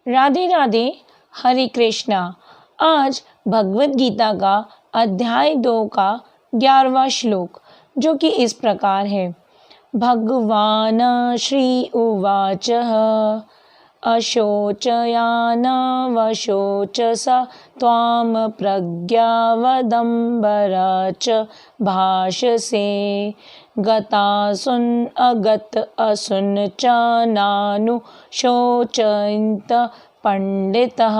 राधे राधे, हरे कृष्णा। आज भगवत गीता का अध्याय 2 का 11वां श्लोक, जो कि इस प्रकार है। भगवान श्री उवाच अशोचयान वशोचस त्वां प्रज्ञावदम्बरा च भाषसे गतासुन अगत असुन च नानु शोचयन्त पंडितः।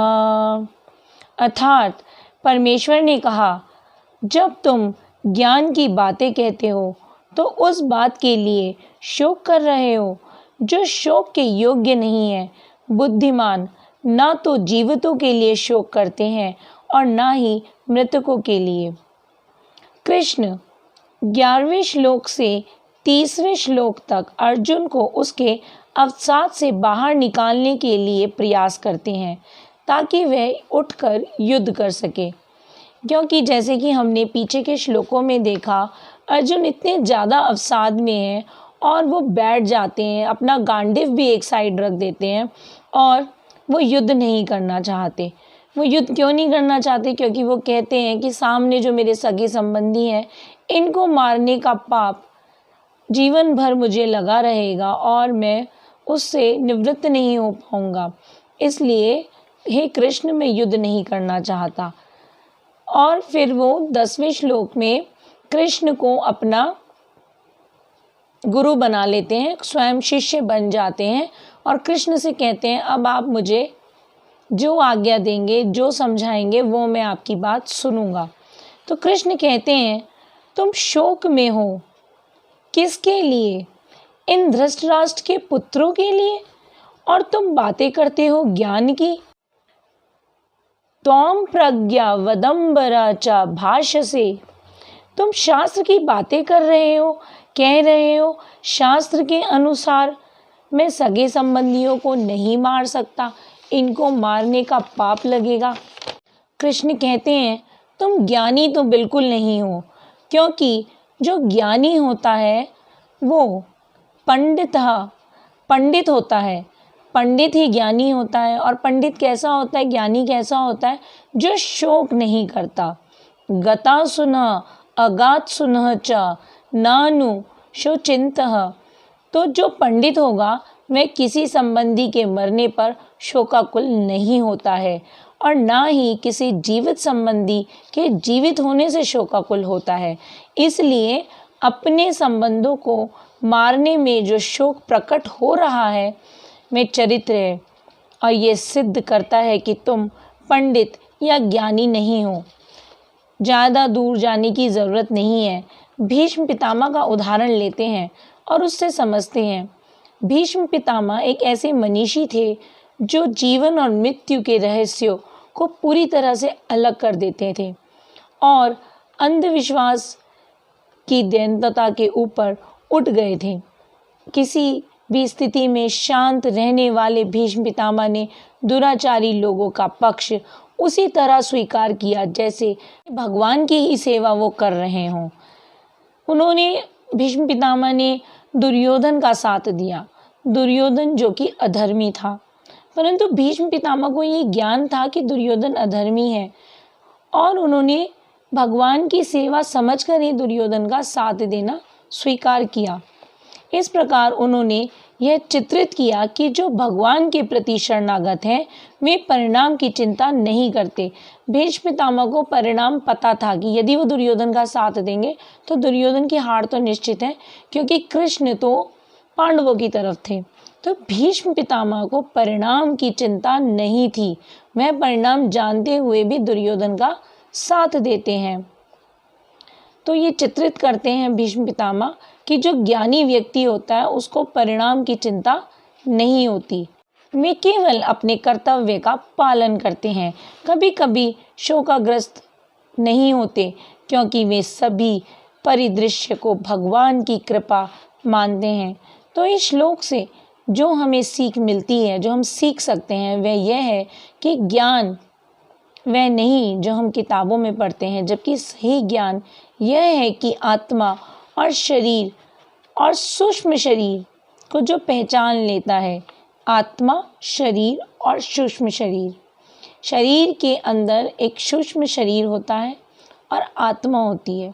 अर्थात परमेश्वर ने कहा, जब तुम ज्ञान की बातें कहते हो तो उस बात के लिए शोक कर रहे हो जो शोक के योग्य नहीं है। बुद्धिमान ना तो जीवितों के लिए शोक करते हैं और ना ही मृतकों के लिए। कृष्ण 11वें श्लोक से 30वें श्लोक तक अर्जुन को उसके अवसाद से बाहर निकालने के लिए प्रयास करते हैं ताकि वह उठकर युद्ध कर सके। क्योंकि जैसे कि हमने पीछे के श्लोकों में देखा, अर्जुन इतने ज़्यादा अवसाद में हैं और वो बैठ जाते हैं, अपना गांडीव भी एक साइड रख देते हैं और वो युद्ध नहीं करना चाहते। वो युद्ध क्यों नहीं करना चाहते? क्योंकि वो कहते हैं कि सामने जो मेरे सगे संबंधी हैं, इनको मारने का पाप जीवन भर मुझे लगा रहेगा और मैं उससे निवृत्त नहीं हो पाऊंगा। इसलिए हे कृष्ण, मैं युद्ध नहीं करना चाहता। और फिर वो 10वें श्लोक में कृष्ण को अपना गुरु बना लेते हैं, स्वयं शिष्य बन जाते हैं और कृष्ण से कहते हैं, अब आप मुझे जो आज्ञा देंगे, जो समझाएंगे, वो मैं आपकी बात सुनूंगा। तो कृष्ण कहते हैं, तुम शोक में हो, किसके लिए? इन धृतराष्ट्र के पुत्रों के लिए, और तुम बातें करते हो ज्ञान की। त्वां प्रज्ञा वदम्बरा च भाषसे, तुम शास्त्र की बातें कर रहे हो, कह रहे हो शास्त्र के अनुसार मैं सगे संबंधियों को नहीं मार सकता, इनको मारने का पाप लगेगा। कृष्ण कहते हैं, तुम ज्ञानी तो बिल्कुल नहीं हो, क्योंकि जो ज्ञानी होता है वो पंडित होता है। पंडित ही ज्ञानी होता है। और पंडित कैसा होता है, ज्ञानी कैसा होता है? जो शोक नहीं करता। गता सुनः अगात सुनः च नानु शोचिन्तः, तो जो पंडित होगा वह किसी संबंधी के मरने पर शोकाकुल नहीं होता है और ना ही किसी जीवित संबंधी के जीवित होने से शोकाकुल होता है। इसलिए अपने संबंधों को मारने में जो शोक प्रकट हो रहा है वह चरित्र है और ये सिद्ध करता है कि तुम पंडित या ज्ञानी नहीं हो। ज़्यादा दूर जाने की ज़रूरत नहीं है। भीष्म पितामह का उदाहरण लेते हैं और उससे समझते हैं। भीष्म पितामह एक ऐसे मनीषी थे जो जीवन और मृत्यु के रहस्यों को पूरी तरह से अलग कर देते थे और अंधविश्वास की दैन्यता के ऊपर उठ गए थे। किसी भी स्थिति में शांत रहने वाले भीष्म पितामह ने दुराचारी लोगों का पक्ष उसी तरह स्वीकार किया जैसे भगवान की ही सेवा वो कर रहे हों। भीष्म पितामह ने दुर्योधन का साथ दिया, दुर्योधन जो कि अधर्मी था, परंतु भीष्म पितामह को ये ज्ञान था कि दुर्योधन अधर्मी है और उन्होंने भगवान की सेवा समझकर ही दुर्योधन का साथ देना स्वीकार किया। इस प्रकार उन्होंने यह चित्रित किया कि जो भगवान के प्रति शरणागत हैं वे परिणाम की चिंता नहीं करते। भीष्म पितामह को परिणाम पता था कि यदि वो दुर्योधन का साथ देंगे तो दुर्योधन की हार तो निश्चित है, क्योंकि कृष्ण तो पांडवों की तरफ थे। तो भीष्म पितामह को परिणाम की चिंता नहीं थी, वह परिणाम जानते हुए भी दुर्योधन का साथ देते हैं। तो ये चित्रित करते हैं भीष्म पितामह कि जो ज्ञानी व्यक्ति होता है उसको परिणाम की चिंता नहीं होती, वे केवल अपने कर्तव्य का पालन करते हैं। कभी कभी शोकाग्रस्त नहीं होते, क्योंकि वे सभी परिदृश्य को भगवान की कृपा मानते हैं। तो इस श्लोक से जो हमें सीख मिलती है, जो हम सीख सकते हैं, वह यह है कि ज्ञान वह नहीं जो हम किताबों में पढ़ते हैं, जबकि सही ज्ञान यह है कि आत्मा और शरीर और सूक्ष्म शरीर को जो पहचान लेता है, आत्मा, शरीर और सूक्ष्म शरीर। शरीर के अंदर एक सूक्ष्म शरीर होता है और आत्मा होती है।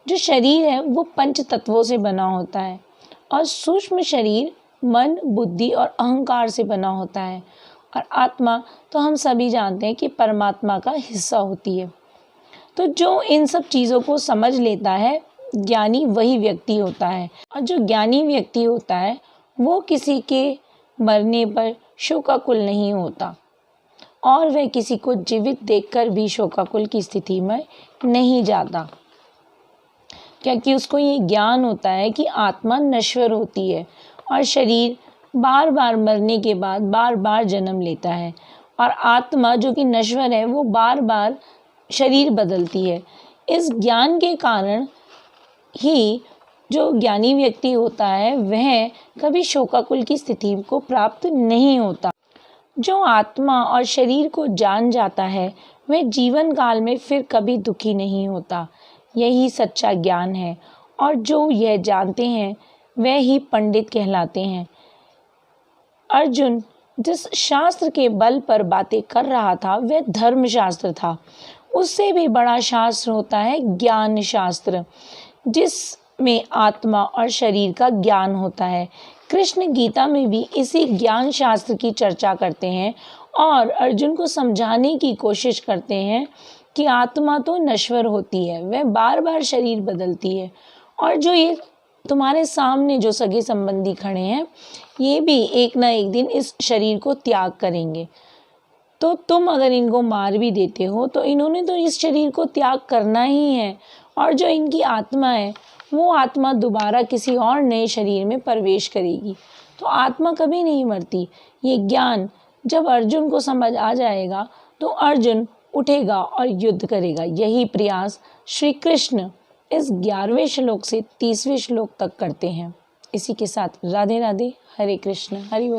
जो शरीर है वो पंच तत्वों से बना होता है और सूक्ष्म शरीर मन, बुद्धि और अहंकार से बना होता है। और आत्मा तो हम सभी जानते हैं कि परमात्मा का हिस्सा होती है। तो जो इन सब चीज़ों को समझ लेता है, ज्ञानी वही व्यक्ति होता है। और जो ज्ञानी व्यक्ति होता है वो किसी के मरने पर शोकाकुल नहीं होता और वह किसी को जीवित देखकर भी शोकाकुल की स्थिति में नहीं जाता, क्योंकि उसको ये ज्ञान होता है कि आत्मा नश्वर होती है और शरीर बार बार मरने के बाद बार बार जन्म लेता है। और आत्मा जो कि नश्वर है वो बार बार शरीर बदलती है। इस ज्ञान के कारण ही जो ज्ञानी व्यक्ति होता है वह कभी शोकाकुल की स्थिति को प्राप्त नहीं होता। जो आत्मा और शरीर को जान जाता है वह जीवन काल में फिर कभी दुखी नहीं होता। यही सच्चा ज्ञान है और जो यह जानते हैं वह ही पंडित कहलाते हैं। अर्जुन जिस शास्त्र के बल पर बातें कर रहा था वह धर्म शास्त्र था। उससे भी बड़ा शास्त्र होता है ज्ञान शास्त्र, जिसमें आत्मा और शरीर का ज्ञान होता है। कृष्ण गीता में भी इसी ज्ञान शास्त्र की चर्चा करते हैं और अर्जुन को समझाने की कोशिश करते हैं कि आत्मा तो नश्वर होती है, वह बार बार शरीर बदलती है और जो ये तुम्हारे सामने जो सगे संबंधी खड़े हैं ये भी एक ना एक दिन इस शरीर को त्याग करेंगे। तो तुम अगर इनको मार भी देते हो तो इन्होंने तो इस शरीर को त्याग करना ही है और जो इनकी आत्मा है वो आत्मा दोबारा किसी और नए शरीर में प्रवेश करेगी। तो आत्मा कभी नहीं मरती। ये ज्ञान जब अर्जुन को समझ आ जाएगा तो अर्जुन उठेगा और युद्ध करेगा। यही प्रयास श्री कृष्ण इस 11वें श्लोक से 30वें श्लोक तक करते हैं। इसी के साथ राधे राधे, हरे कृष्ण, हरि बोल।